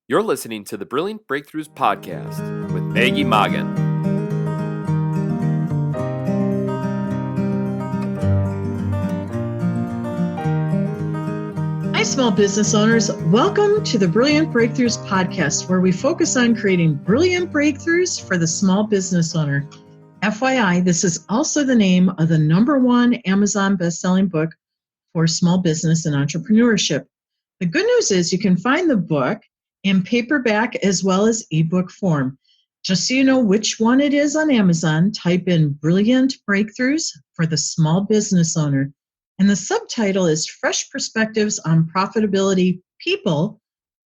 You're listening to the Brilliant Breakthroughs Podcast with Becky Magan. Hi, small business owners. Welcome to the Brilliant Breakthroughs Podcast, where we focus on creating brilliant breakthroughs for the small business owner. FYI, this is also the name of the #1 Amazon best-selling book for small business and entrepreneurship. The good news is you can find the book in paperback as well as ebook form. Just so you know which one it is on Amazon, type in Brilliant Breakthroughs for the Small Business Owner. And the subtitle is Fresh Perspectives on Profitability, People,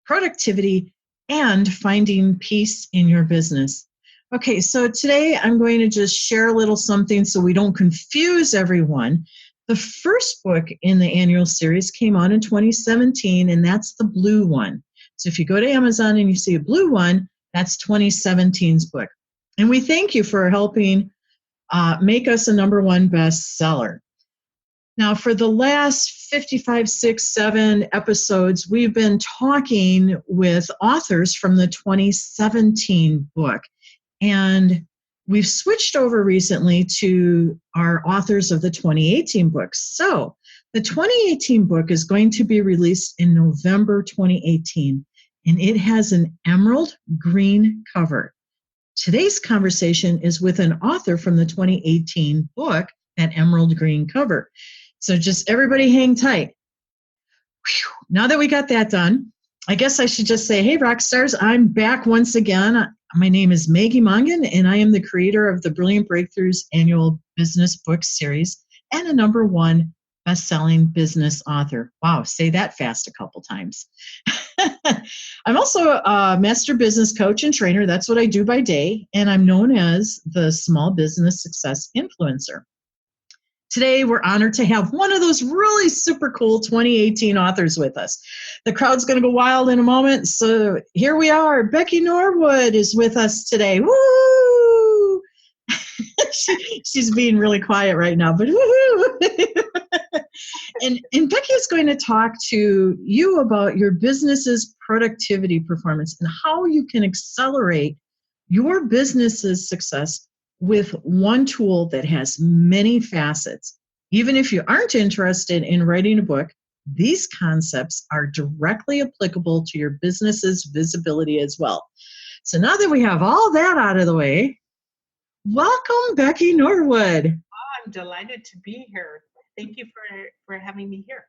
Productivity, and Finding Peace in Your Business. Okay, so today I'm going to just share a little something so we don't confuse everyone. The first book in the annual series came out in 2017, and that's the blue one. So if you go to Amazon and you see a blue one, that's 2017's book. And we thank you for helping make us a #1 bestseller. Now, for the last 55, 6, 7 episodes, we've been talking with authors from the 2017 book. And we've switched over recently to our authors of the 2018 book. So the 2018 book is going to be released in November 2018, and it has an emerald green cover. Today's conversation is with an author from the 2018 book, that emerald green cover. So just everybody hang tight. Whew. Now that we got that done, I guess I should just say, hey, rock stars, I'm back once again. My name is Becky Magan, and I am the creator of the Brilliant Breakthroughs annual business book series and a #1 best-selling business author. Wow, say that fast a couple times. I'm also a master business coach and trainer. That's what I do by day, and I'm known as the Small Business Success Influencer. Today, we're honored to have one of those really super cool 2018 authors with us. The crowd's going to go wild in a moment, so here we are. Becky Norwood is with us today. Woo! She's being really quiet right now, but woohoo! And Becky is going to talk to you about your business's productivity performance and how you can accelerate your business's success with one tool that has many facets. Even if you aren't interested in writing a book, these concepts are directly applicable to your business's visibility as well. So now that we have all that out of the way, welcome, Becky Norwood. Oh, I'm delighted to be here. Thank you for having me here.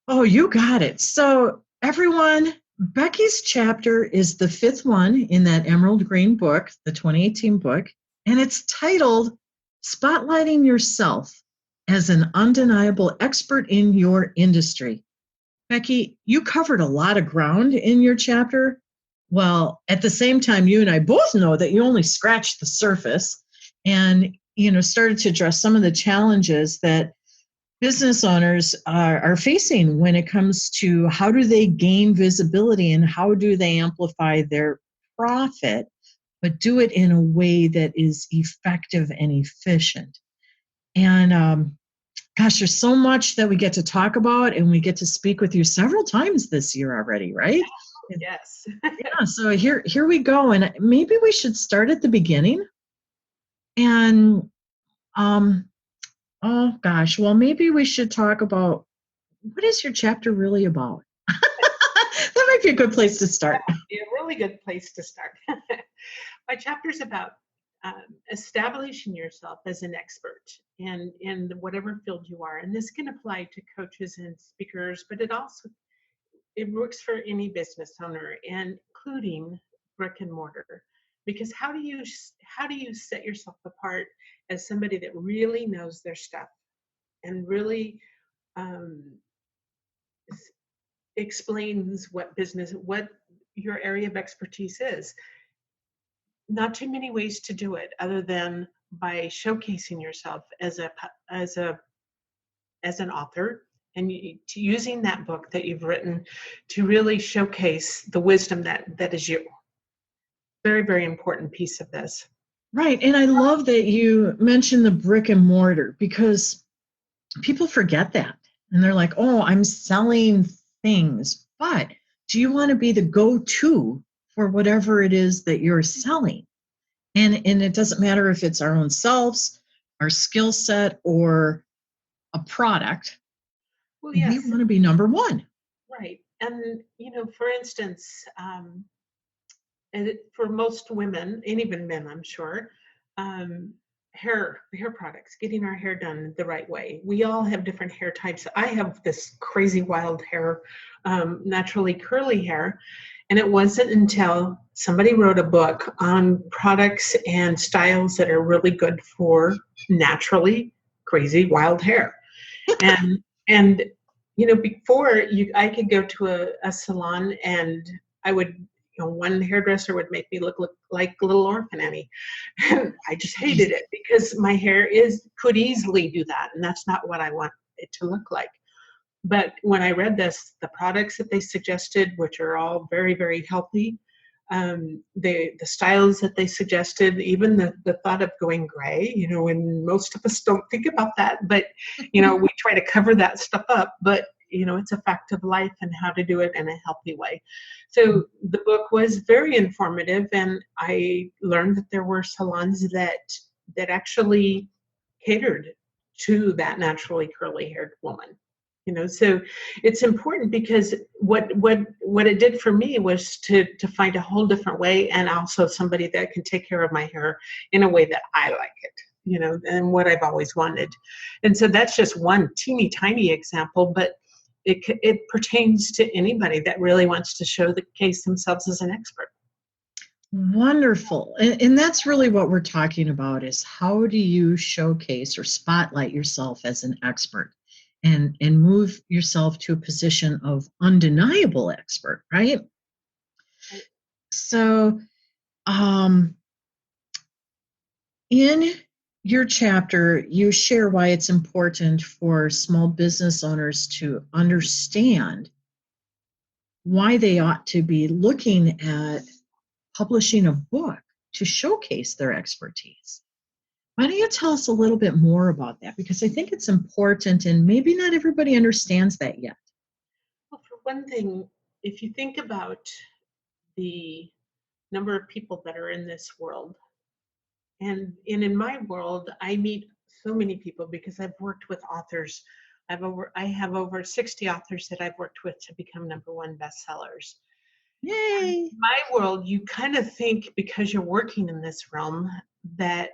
Oh, you got it. So everyone, Becky's chapter is the 5th one in that emerald green book, the 2018 book. And it's titled Spotlighting Yourself as an Undeniable Expert in Your Industry. Becky, you covered a lot of ground in your chapter. Well, at the same time, you and I both know that you only scratched the surface and, started to address some of the challenges that business owners are facing when it comes to how do they gain visibility and how do they amplify their profit, but do it in a way that is effective and efficient. And gosh, there's so much that we get to talk about, and we get to speak with you several times this year already, right? Yes. Yeah, so here we go. And maybe we should start at the beginning. And oh gosh, well, maybe we should talk about what is your chapter really about? That might be a good place to start. That would be a really good place to start. My chapter is about establishing yourself as an expert in whatever field you are. And this can apply to coaches and speakers, but it works for any business owner, and including brick and mortar. Because how do you set yourself apart as somebody that really knows their stuff and really explains what your area of expertise is? Not too many ways to do it other than by showcasing yourself as an author and using that book that you've written to really showcase the wisdom that is you. Very, very important piece of this. Right. And I love that you mentioned the brick and mortar, because people forget that. And they're like, oh, I'm selling things. But do you want to be the go-to for whatever it is that you're selling? And it doesn't matter if it's our own selves, our skill set, or a product. Well, We yes, want to be number one. right. And, for instance, for most women, and even men, I'm sure, um, hair products, getting our hair done the right way. We all have different hair types. I have this crazy wild hair, naturally curly hair. And it wasn't until somebody wrote a book on products and styles that are really good for naturally crazy wild hair. And before I could go to a salon and I would, one hairdresser would make me look like Little Orphan Annie. And I just hated it because my hair could easily do that. And that's not what I want it to look like. But when I read this, the products that they suggested, which are all very, very healthy, the styles that they suggested, even the thought of going gray, and most of us don't think about that, but, we try to cover that stuff up, but, it's a fact of life and how to do it in a healthy way. So the book was very informative, and I learned that there were salons that actually catered to that naturally curly haired woman. So it's important because what it did for me was to find a whole different way, and also somebody that can take care of my hair in a way that I like it, and what I've always wanted. And so that's just one teeny tiny example, but it pertains to anybody that really wants to showcase themselves as an expert. Wonderful. And that's really what we're talking about, is how do you showcase or spotlight yourself as an expert and move yourself to a position of undeniable expert, right? Right. So in your chapter, you share why it's important for small business owners to understand why they ought to be looking at publishing a book to showcase their expertise. Why don't you tell us a little bit more about that? Because I think it's important, and maybe not everybody understands that yet. Well, for one thing, if you think about the number of people that are in this world, and in my world, I meet so many people because I've worked with authors. I have over 60 authors that I've worked with to become #1 bestsellers. And Yay! in my world, you kind of think because you're working in this realm that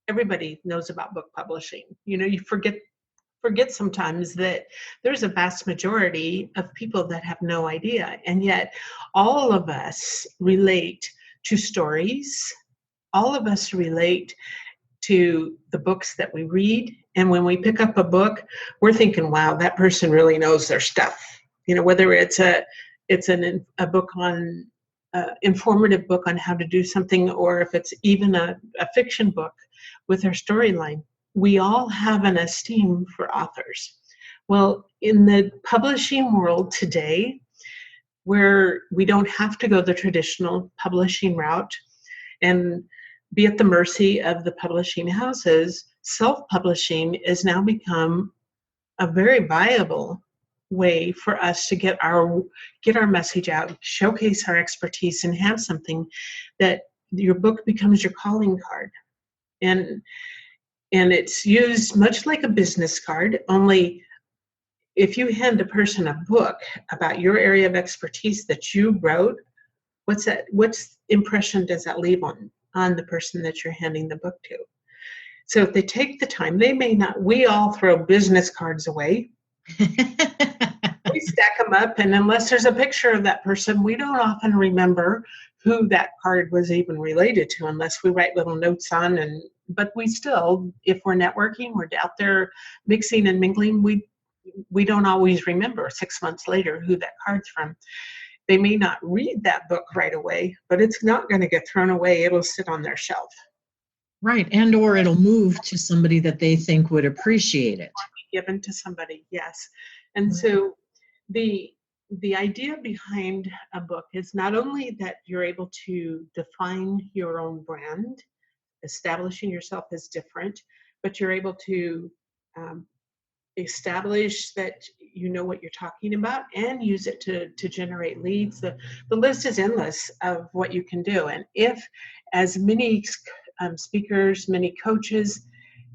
everybody knows about book publishing. You forget sometimes that there's a vast majority of people that have no idea, and yet all of us relate to stories. All of us relate to the books that we read. And when we pick up a book, we're thinking, wow, that person really knows their stuff. Whether it's a book on informative book on how to do something, or if it's even a fiction book with their storyline, we all have an esteem for authors. Well, in the publishing world today, where we don't have to go the traditional publishing route and be at the mercy of the publishing houses, self-publishing has now become a very viable way for us to get our message out, showcase our expertise, and have something that your book becomes your calling card. And it's used much like a business card, only if you hand a person a book about your area of expertise that you wrote, what impression does that leave on the person that you're handing the book to? So if they take the time, they may not, we all throw business cards away. We stack them up, and unless there's a picture of that person, we don't often remember who that card was even related to, unless we write little notes on. But we still, if we're networking, we're out there mixing and mingling, we don't always remember 6 months later who that card's from. They may not read that book right away, but it's not going to get thrown away. It'll sit on their shelf. Right, and or it'll move to somebody that they think would appreciate it. Given to somebody, yes. And so the idea behind a book is not only that you're able to define your own brand, establishing yourself as different, but you're able to establish that you know what you're talking about, and use it to generate leads. The list is endless of what you can do. And if as many speakers, many coaches,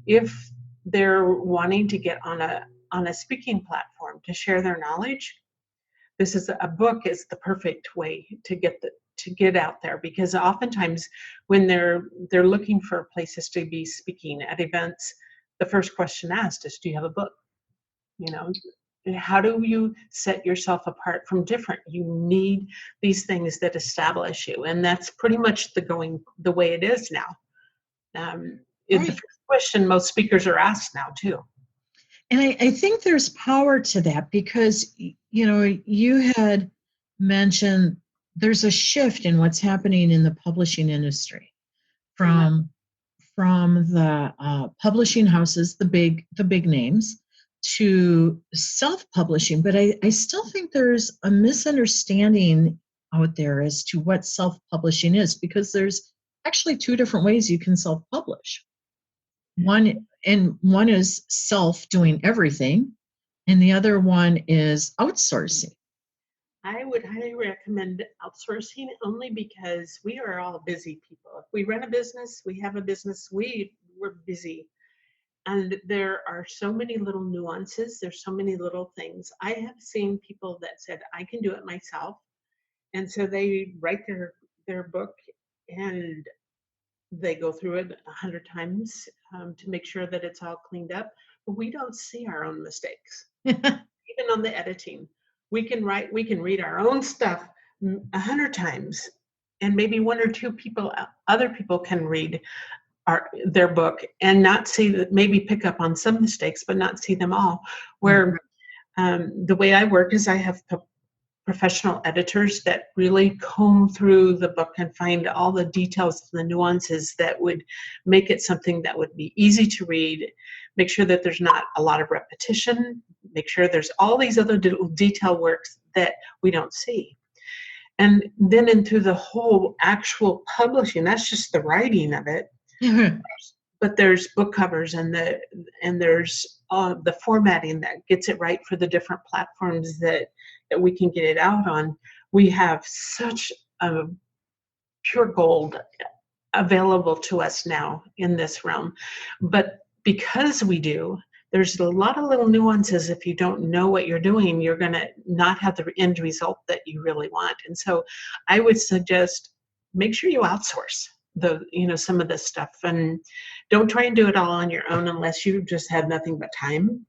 if they're wanting to get on a speaking platform to share their knowledge, this is a book is the perfect way to get out there, because oftentimes when they're looking for places to be speaking at events, the first question asked is, do you have a book? You know, how do you set yourself apart from different? You need these things that establish you, and that's pretty much the way it is now. It's the first question most speakers are asked now too. And I think there's power to that, because, you had mentioned there's a shift in what's happening in the publishing industry from the publishing houses, the big names, to self-publishing. But I still think there's a misunderstanding out there as to what self-publishing is, because there's actually two different ways you can self-publish. One is self doing everything, and the other one is outsourcing. I would highly recommend outsourcing, only because we are all busy people. If we run a business, we have a business, we're busy. And there are so many little nuances. There's so many little things. I have seen people that said, I can do it myself. And so they write their book, and they go through it 100 times to make sure that it's all cleaned up. But we don't see our own mistakes. Even on the editing, we can read our own stuff 100 times, and maybe one or two other people can read their book and not see, maybe pick up on some mistakes, but not see them all. Where the way I work is I have professional editors that really comb through the book and find all the details and the nuances that would make it something that would be easy to read, make sure that there's not a lot of repetition, make sure there's all these other detail works that we don't see. And then into the whole actual publishing, that's just the writing of it. Mm-hmm. But there's book covers and there's the formatting that gets it right for the different platforms that we can get it out on. We have such a pure gold available to us now in this realm. But because we do, there's a lot of little nuances. If you don't know what you're doing, you're going to not have the end result that you really want. And so I would suggest make sure you outsource some of this stuff, and don't try and do it all on your own unless you just have nothing but time.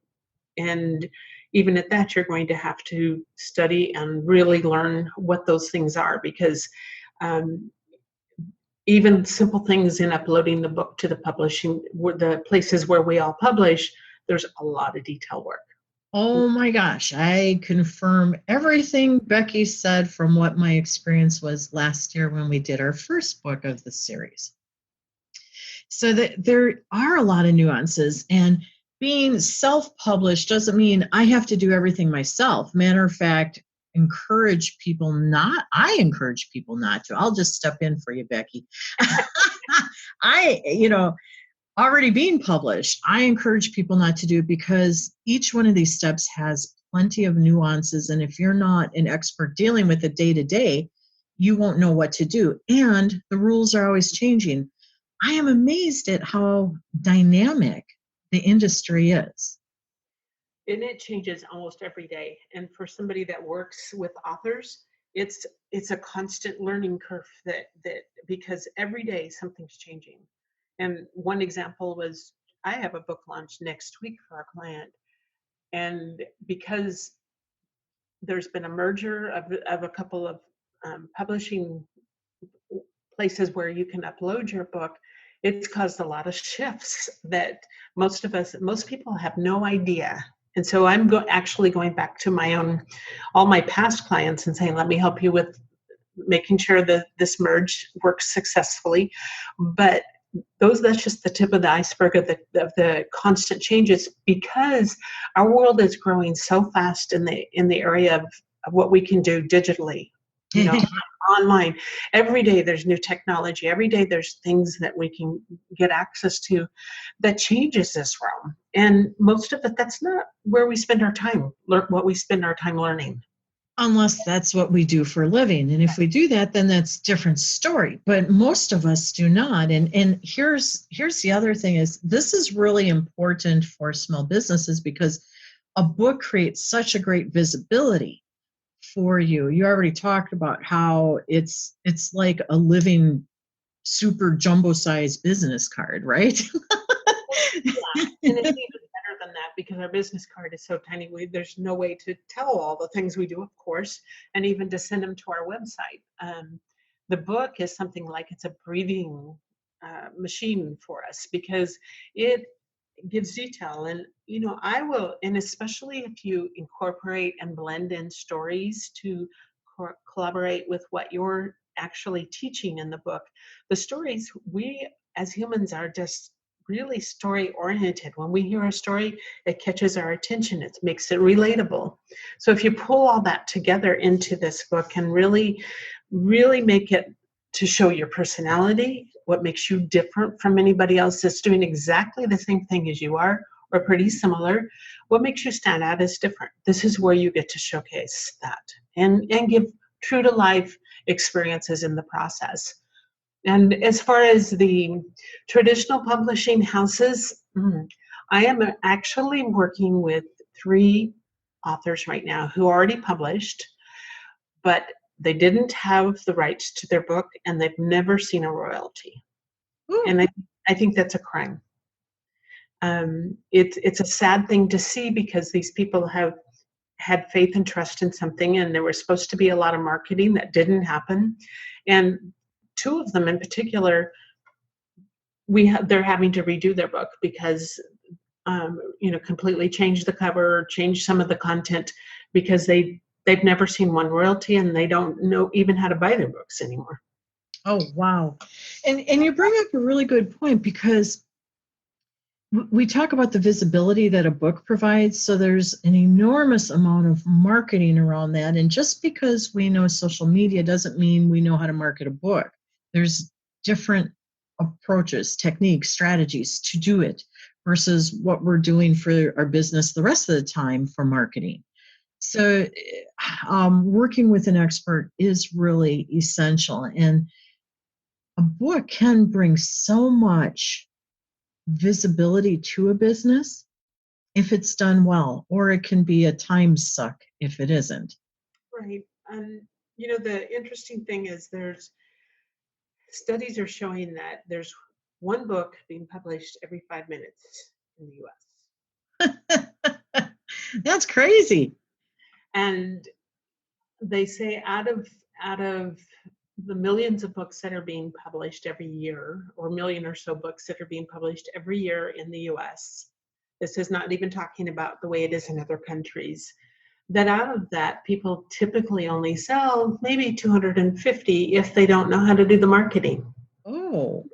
And even at that, you're going to have to study and really learn what those things are, because even simple things in uploading the book to the publishing, the places where we all publish, there's a lot of detail work. Oh my gosh, I confirm everything Becky said from what my experience was last year when we did our first book of the series. So that there are a lot of nuances, and being self-published doesn't mean I have to do everything myself. Matter of fact, I encourage people not to. I'll just step in for you, Becky. Already being published, I encourage people not to do it, because each one of these steps has plenty of nuances. And if you're not an expert dealing with it day to day, you won't know what to do. And the rules are always changing. I am amazed at how dynamic the industry is. And it changes almost every day. And for somebody that works with authors, it's a constant learning curve that because every day something's changing. And one example was, I have a book launch next week for a client. And because there's been a merger of a couple of publishing places where you can upload your book, it's caused a lot of shifts that most people have no idea. And so I'm actually going back to all my past clients and saying, let me help you with making sure that this merge works successfully. But that's just the tip of the iceberg of the constant changes, because our world is growing so fast in the area of what we can do digitally. you know, online. Every day there's new technology. Every day there's things that we can get access to that changes this realm. And most of it, that's not where we spend our time, what we spend our time learning. Unless that's what we do for a living. And if we do that, then that's a different story. But most of us do not. And here's the other thing is this is really important for small businesses because a book creates such a great visibility for you. You already talked about how it's like a living super jumbo sized business card, right? Yeah, and it's even better than that because our business card is so tiny. There's no way to tell all the things we do, of course, and even to send them to our website. The book is something like it's a breathing machine for us because it gives detail. And, you know, I will, and especially if you incorporate and blend in stories to collaborate with what you're actually teaching in the book, the stories, we as humans are just really story oriented. When we hear a story, it catches our attention. It makes it relatable. So if you pull all that together into this book and really, really make it to show your personality, what makes you different from anybody else that's doing exactly the same thing as you are or pretty similar, what makes you stand out is different. This is where you get to showcase that and give true to life experiences in the process. And as far as the traditional publishing houses, I am actually working with 3 authors right now who already published, but they didn't have the rights to their book and they've never seen a royalty. Ooh. And I think that's a crime. It's a sad thing to see because these people have had faith and trust in something, and there was supposed to be a lot of marketing that didn't happen. And 2 of them in particular, they're having to redo their book because completely change the cover, change some of the content because they've never seen one royalty and they don't know even how to buy their books anymore. Oh, wow. And you bring up a really good point because we talk about the visibility that a book provides. So there's an enormous amount of marketing around that. And just because we know social media doesn't mean we know how to market a book. There's different approaches, techniques, strategies to do it versus what we're doing for our business the rest of the time for marketing. So working with an expert is really essential. And a book can bring so much visibility to a business if it's done well, or it can be a time suck if it isn't. Right. The interesting thing is studies are showing that there's one book being published every 5 minutes in the US. That's crazy. And they say out of the millions of books that are being published every year, or million or so books that are being published every year in the US, this is not even talking about the way it is in other countries, that out of that, people typically only sell maybe 250 if they don't know how to do the marketing. Oh,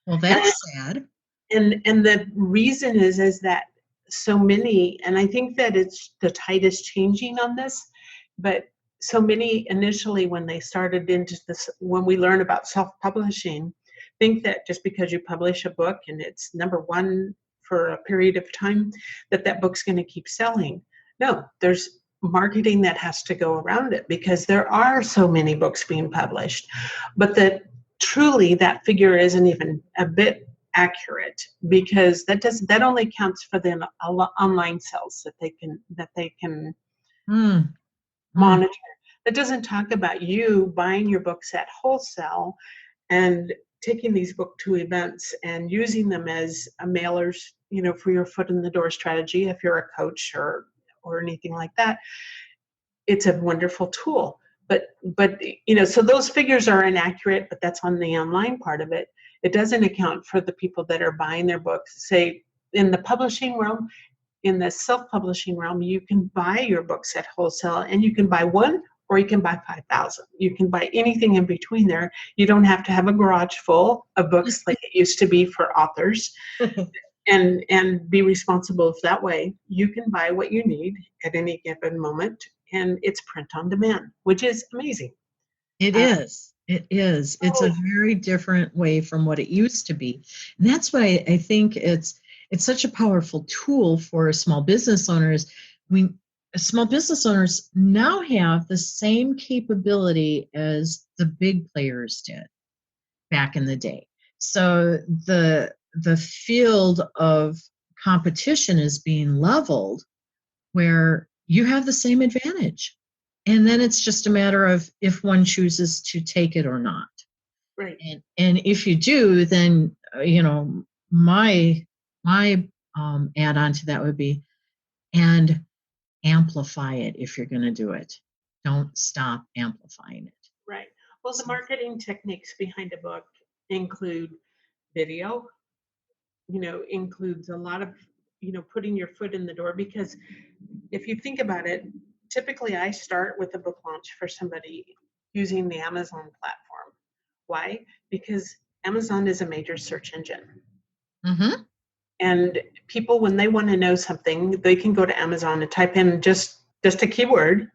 well, that's sad. And the reason is that so many, and I think that the tide is changing on this, but so many initially when they started into this, when we learn about self-publishing, think that just because you publish a book and it's number 1 for a period of time, that book's going to keep selling. No, there's marketing that has to go around it because there are so many books being published, but that truly that figure isn't even a bit accurate because that only counts for the online sales that they can monitor. That doesn't talk about you buying your books at wholesale and taking these book to events and using them as a mailers, for your foot in the door strategy. If you're a coach or anything like that, it's a wonderful tool. But so those figures are inaccurate, but that's on the online part of it. It doesn't account for the people that are buying their books. Say in the publishing realm, in the self-publishing realm, you can buy your books at wholesale and you can buy 1 or you can buy 5,000. You can buy anything in between there. You don't have to have a garage full of books like it used to be for authors and be responsible that way. You can buy what you need at any given moment and it's print on demand, which is amazing. It is. It is. It's a Oh, very different way from what it used to be. And that's why I think it's such a powerful tool for small business owners. We small business owners now have the same capability as the big players did back in the day. So the field of competition is being leveled where you have the same advantage. And then it's just a matter of if one chooses to take it or not. right. And if you do, then my add on to that would be, and amplify it if you're going to do it. Don't stop amplifying it. Right. Well, the So, marketing techniques behind a book include video, includes a lot of, putting your foot in the door, because if you think about it, typically I start with a book launch for somebody using the Amazon platform. Why? Because Amazon is a major search engine. mhm, And people, when they want to know something, they can go to Amazon and type in just a keyword,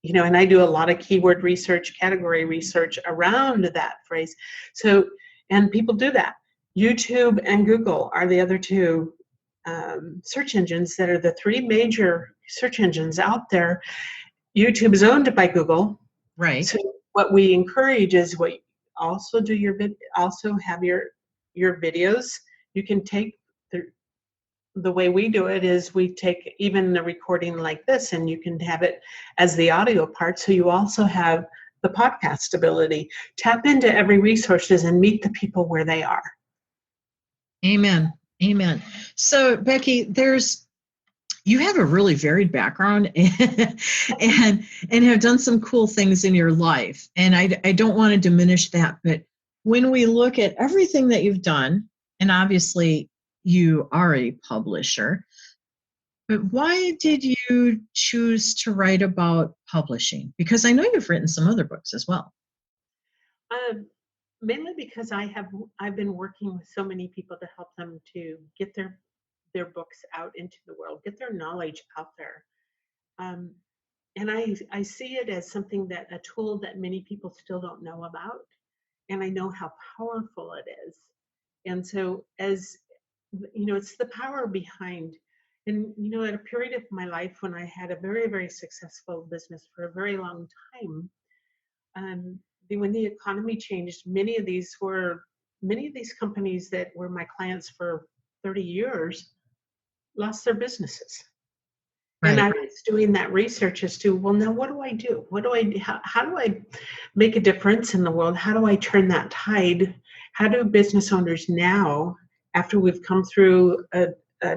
and I do a lot of keyword research, category research around that phrase. So, and people do that. YouTube and Google are the other two search engines that are the three major search engines out there. YouTube is owned by Google. right. So what we encourage is what also do also have your videos. You can take the way we do it is we take even the recording like this, and you can have it as the audio part. So you also have the podcast ability. Tap into every resources and meet the people where they are. Amen. Amen. So Becky, you have a really varied background and have done some cool things in your life. And I don't want to diminish that, but when we look at everything that you've done, and obviously you are a publisher, but why did you choose to write about publishing? Because I know you've written some other books as well. Um, Mainly because I've been working with so many people to help them to get their books out into the world, get their knowledge out there. Um, and I see it as something, that a tool that many people still don't know about, and I know how powerful it is. And so, as it's the power behind. And at a period of my life when I had a very, very successful business for a very long time, um, when the economy changed, many of these companies that were my clients for 30 years lost their businesses. And Right. I was doing that research as to, well, now what do I do? What do I do? How do I make a difference in the world? How do I turn that tide? How do business owners now, after we've come through a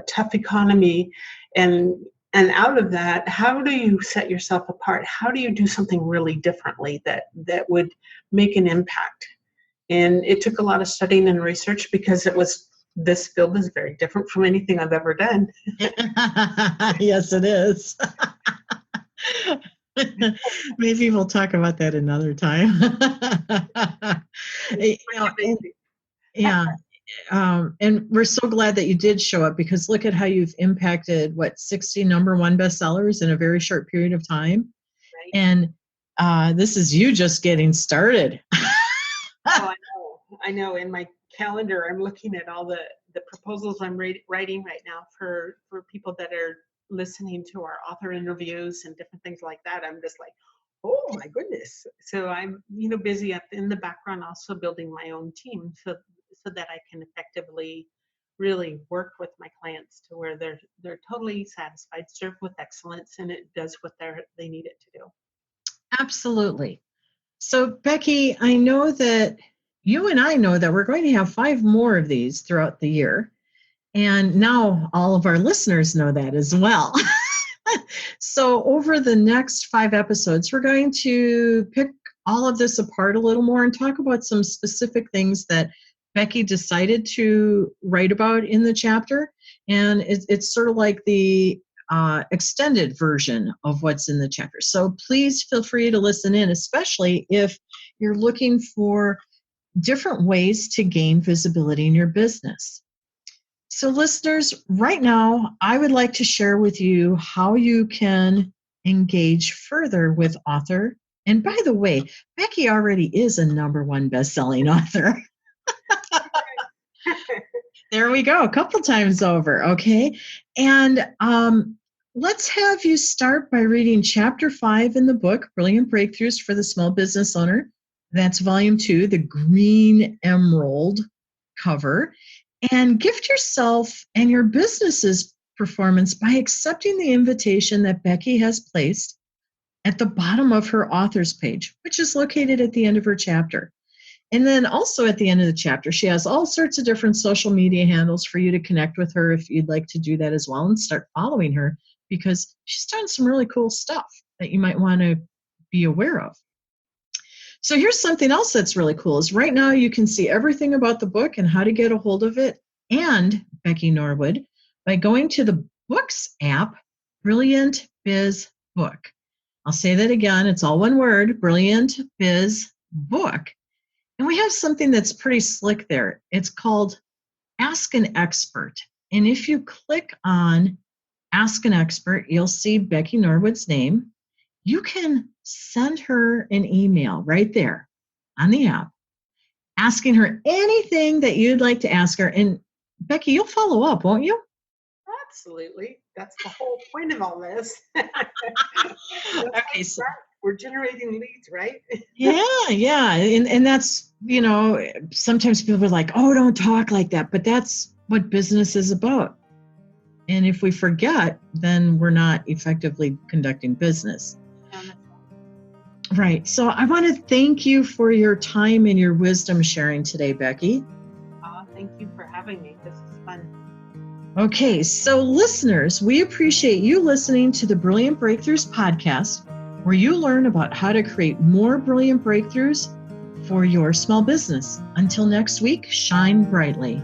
tough economy and out of that, how do you set yourself apart? How do you do something really differently that would make an impact? And it took a lot of studying and research, because this field is very different from anything I've ever done. Yes, it is. Maybe we'll talk about that another time. Yeah, and we're so glad that you did show up, because look at how you've impacted 60 number one bestsellers in a very short period of time. Right? And this is you just getting started. Oh, I know. In my calendar, I'm looking at all the proposals I'm writing right now for people that are listening to our author interviews and different things like that. I'm just like, oh my goodness. So I'm busy in the background also building my own team, so that I can effectively really work with my clients to where they're totally satisfied, served with excellence, and it does what they need it to do. Absolutely. So, Becky, I know that you and I know that we're going to have 5 more of these throughout the year. And now all of our listeners know that as well. So, over the next 5 episodes, we're going to pick all of this apart a little more and talk about some specific things that Becky decided to write about in the chapter. And it's sort of like the extended version of what's in the chapter. So please feel free to listen in, especially if you're looking for different ways to gain visibility in your business. So listeners, right now, I would like to share with you how you can engage further with author And by the way, Becky already is a #1 best-selling author. There we go, a couple times over, okay? And let's have you start by reading Chapter 5 in the book, Brilliant Breakthroughs for the Small Business Owner. That's Volume 2, the green emerald cover. And gift yourself and your business's performance by accepting the invitation that Becky has placed at the bottom of her author's page, which is located at the end of her chapter. And then also at the end of the chapter, she has all sorts of different social media handles for you to connect with her if you'd like to do that as well and start following her, because she's done some really cool stuff that you might want to be aware of. So here's something else that's really cool is right now you can see everything about the book and how to get a hold of it and Becky Norwood by going to the Books app, Brilliant Biz Book. I'll say that again. It's all one word, Brilliant Biz Book. And we have something that's pretty slick there. It's called Ask an Expert. And if you click on Ask an Expert, you'll see Becky Norwood's name. You can send her an email right there on the app, asking her anything that you'd like to ask her. And Becky, you'll follow up, won't you? Absolutely. That's the whole point of all this. Okay, so we're generating leads, right? yeah. And that's, sometimes people are like, oh, don't talk like that. But that's what business is about. And if we forget, then we're not effectively conducting business. Right. So I want to thank you for your time and your wisdom sharing today, Becky. Thank you for having me. This is fun. Okay, so listeners, we appreciate you listening to the Brilliant Breakthroughs podcast, where you learn about how to create more brilliant breakthroughs for your small business. Until next week, shine brightly.